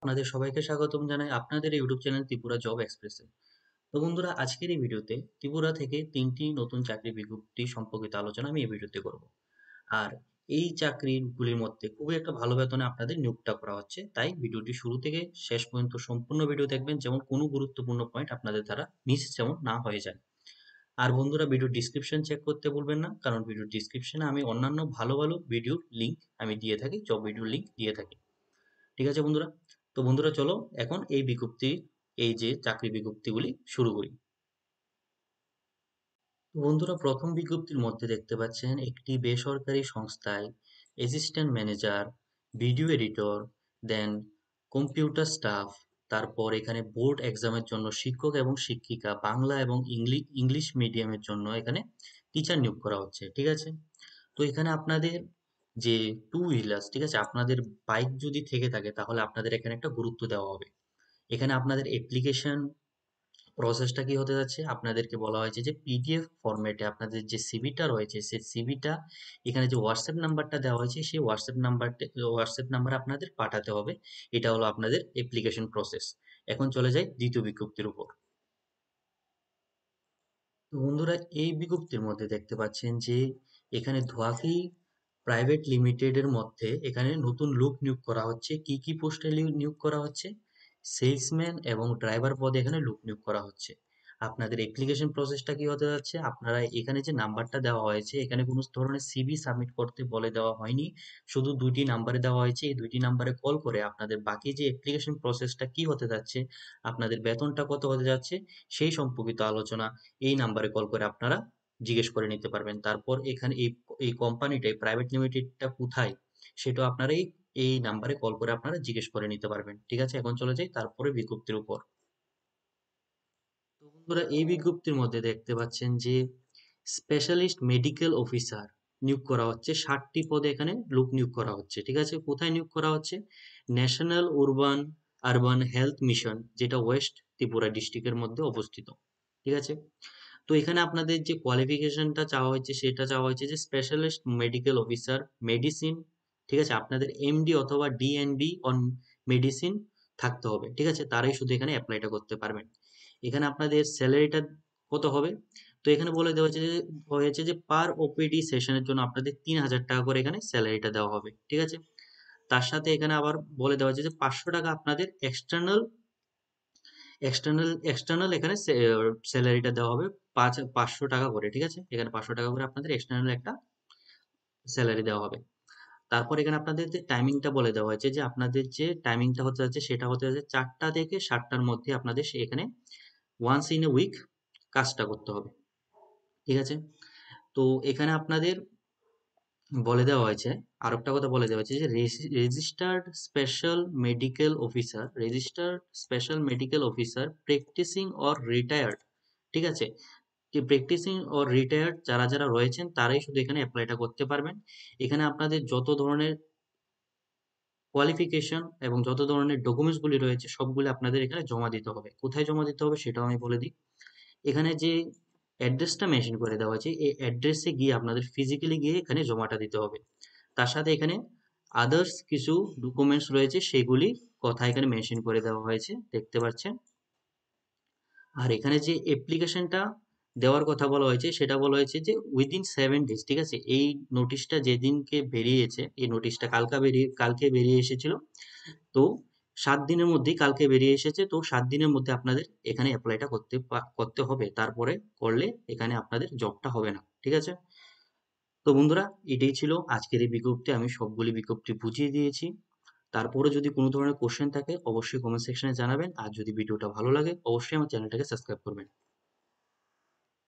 আপনাদের সবাইকে স্বাগতম জানাই আপনাদের ইউটিউব চ্যানেল ত্রিপুরা জব এক্সপ্রেসে। তো বন্ধুরা, আজকের এই ভিডিওতে ত্রিপুরা থেকে ৩টি নতুন চাকরি বিজ্ঞপ্তি সম্পর্কিত আলোচনা আমি এই ভিডিওতে করব। আর এই চাকরিগুলির মধ্যে খুবই একটা ভালো বেতনে আপনাদের নিয়োগটা করা হচ্ছে। তাই ভিডিওটি শুরু থেকে শেষ পর্যন্ত সম্পূর্ণ ভিডিও দেখবেন, যেমন কোনো গুরুত্বপূর্ণ পয়েন্ট আপনাদের দ্বারা মিস যেমন না হয়ে যায়। আর বন্ধুরা, ভিডিও ডিসক্রিপশন চেক করতে ভুলবেন না, কারণ ভিডিও ডিসক্রিপশনে আমি অন্যান্য ভালো ভালো ভিডিওর লিঙ্ক আমি দিয়ে থাকি, জব ভিডিওর লিঙ্ক দিয়ে থাকি। ঠিক আছে বন্ধুরা? তো বন্ধুরা, চলো এখন এই যে চাকরি বিজ্ঞপ্তিগুলি শুরু করি। তো বন্ধুরা, প্রথম বিজ্ঞপ্তির মধ্যে দেখতে পাচ্ছেন একটি বেসরকারি সংস্থায় অ্যাসিস্ট্যান্ট ম্যানেজার, ভিডিও এডিটর, দেন কম্পিউটার স্টাফ, তারপর এখানে বোর্ড এক্সামের জন্য শিক্ষক এবং শিক্ষিকা, বাংলা এবং ইংলিশ মিডিয়ামের জন্য এখানে টিচার নিয়োগ করা হচ্ছে। ঠিক আছে? তো এখানে আপনাদের যে টু হুইলার্স, ঠিক আছে, আপনাদের বাইক যদি থেকে থাকে তাহলে আপনাদের এখানে একটা গুরুত্ব দেওয়া হবে। এখানে আপনাদের অ্যাপ্লিকেশন প্রসেসটা কি হতে যাচ্ছে, আপনাদেরকে বলা হয়েছে যে পিডিএফ ফরম্যাটে আপনাদের যে সিভিটা রয়েছে সেই সিভিটা এখানে যে হোয়াটসঅ্যাপ নাম্বারটা দেওয়া হয়েছে সেই হোয়াটসঅ্যাপ নাম্বার আপনাদের পাঠাতে হবে। এটা হলো আপনাদের অ্যাপ্লিকেশন প্রসেস। এখন চলে যাই দ্বিতীয় বিজ্ঞপ্তির উপর। তো বন্ধুরা, এই বিজ্ঞপ্তির মধ্যে দেখতে পাচ্ছেন যে এখানে ধোয়াকি প্রাইভেট লিমিটেডের মধ্যে এখানে নতুন লোক নিয়োগ করা হচ্ছে। কি কি পোস্টে নিয়োগ করা হচ্ছে? সেলসম্যান এবং ড্রাইভার পদে এখানে লোক নিয়োগ করা হচ্ছে। আপনাদের অ্যাপ্লিকেশন প্রসেসটা কি হতে যাচ্ছে, আপনারা এখানে যে নাম্বারটা দেওয়া হয়েছে এখানে কোনো ধরনের সিভি সাবমিট করতে বলে দেওয়া হয়নি, শুধু দুইটি নাম্বারে দেওয়া হয়েছে। এই দুইটি নাম্বারে কল করে আপনাদের বাকি যে অ্যাপ্লিকেশন প্রসেসটা কি হতে যাচ্ছে, আপনাদের বেতনটা কত হতে যাচ্ছে, সেই সম্পর্কিত আলোচনা এই নাম্বারে কল করে আপনারা জিজ্ঞেস করে নিতে পারবেন। তারপর এখানে এই কোম্পানিটা, এই প্রাইভেট লিমিটেডটা কোথায়, সেটা আপনারা এই নাম্বারে কল করে আপনারা জিজ্ঞেস করে নিতে পারবেন। ঠিক আছে? এখন চলে যাই তারপরে বিজ্ঞপ্তির উপর। তো বন্ধুরা, এই বিজ্ঞপ্তির মধ্যে দেখতে পাচ্ছেন যে স্পেশালিস্ট মেডিকেল অফিসার নিয়োগ করা হচ্ছে। 60টি পদে এখানে লোক নিয়োগ করা হচ্ছে। ঠিক আছে? কোথায় নিয়োগ করা হচ্ছে? ন্যাশনাল আরবান হেলথ মিশন, যেটা ওয়েস্ট ত্রিপুরা ডিস্ট্রিক্টের মধ্যে অবস্থিত। ঠিক আছে? তো এখানে আপনাদের যে কোয়ালিফিকেশনটা চাওয়া হয়েছে সেটা চাওয়া হয়েছে যে স্পেশালিস্ট মেডিকেল অফিসার মেডিসিন। ঠিক আছে? আপনাদের এমডি অথবা ডিএনবি অন মেডিসিন থাকতে হবে। ঠিক আছে? তারাই শুধু এখানে অ্যাপ্লাইটা করতে পারবেন। এখানে আপনাদের স্যালারিটা কত হবে? তো এখানে বলে দেওয়া হয়েছে যে পার ওপিডি সেশনের জন্য আপনাদের ৩,০০০ টাকা করে এখানে স্যালারিটা দেওয়া হবে। ঠিক আছে? তার সাথে এখানে আবার বলে দেওয়া হয়েছে যে ৫০০ টাকা আপনাদের এক্সটার্নাল এখানে স্যালারিটা দেওয়া হবে। ৫০০ টাকা করে। ঠিক আছে? এখানে ৫০০ টাকা করে আপনাদের এক্সটার্নাল একটা স্যালারি দেওয়া হবে। তারপর এখানে আপনাদের যে টাইমিংটা বলে দেওয়া হয়েছে যে আপনাদের যে টাইমিংটা হতে যাচ্ছে সেটা হতে যাচ্ছে ৪টা থেকে ৭টার মধ্যে আপনাদের এখানে ওয়ান্স ইন এ উইক কাজটা করতে হবে। ঠিক আছে? তো এখানে আপনাদের বলে দেওয়া হয়েছে, আরেকটা কথা বলে দেওয়া হয়েছে যে registered special medical officer practising or retired. ঠিক আছে? যে প্র্যাকটিসিং অর রিটায়ার্ড যারা রয়েছেন তারাই শুধু এখানে অ্যাপ্লাইটা করতে পারবেন। এখানে আপনাদের যত ধরনের কোয়ালিফিকেশন এবং যত ধরনের ডকুমেন্টস গুলি রয়েছে সবগুলো আপনাদের এখানে জমা দিতে হবে। কোথায় জমা দিতে হবে সেটাও আমি বলে দিই। এখানে যে অ্যাড্রেসটা মেনশন করে দেওয়া আছে এই অ্যাড্রেসে গিয়ে আপনাদের ফিজিক্যালি গিয়ে এখানে জমাটা দিতে হবে। তার সাথে এখানে আদার্স কিছু ডকুমেন্টস রয়েছে সেগুলি কথা এখানে মেনশন করে দেওয়া হয়েছে, দেখতে পাচ্ছেন। আর এখানে যে অ্যাপ্লিকেশনটা দেওয়ার কথা বলা হয়েছে সেটা বলা হয়েছে যে উইদিন 7 ডেজ। ঠিক আছে? এই নোটিশটা যেদিনকে বেরিয়েছে, এই নোটিশটা কালকে বেরিয়ে এসেছিল। তো 7 দিনের মধ্যেই কালকে বেরিয়ে এসেছে। তো 7 দিনের মধ্যে আপনাদের এখানে অ্যাপ্লাইটা করতে হবে। তারপরে করলে এখানে আপনাদের জবটা হবে না। ঠিক আছে? তো বন্ধুরা, এটাই ছিল আজকের এই বিজ্ঞপ্তি। আমি সবগুলি বিজ্ঞপ্তি বুঝিয়ে দিয়েছি। তারপরে যদি কোনো ধরনের কোশ্চেন থাকে অবশ্যই কমেন্ট সেকশনে জানাবেন। আর যদি ভিডিওটা ভালো লাগে অবশ্যই আমার চ্যানেলটাকে সাবস্ক্রাইব করবেন।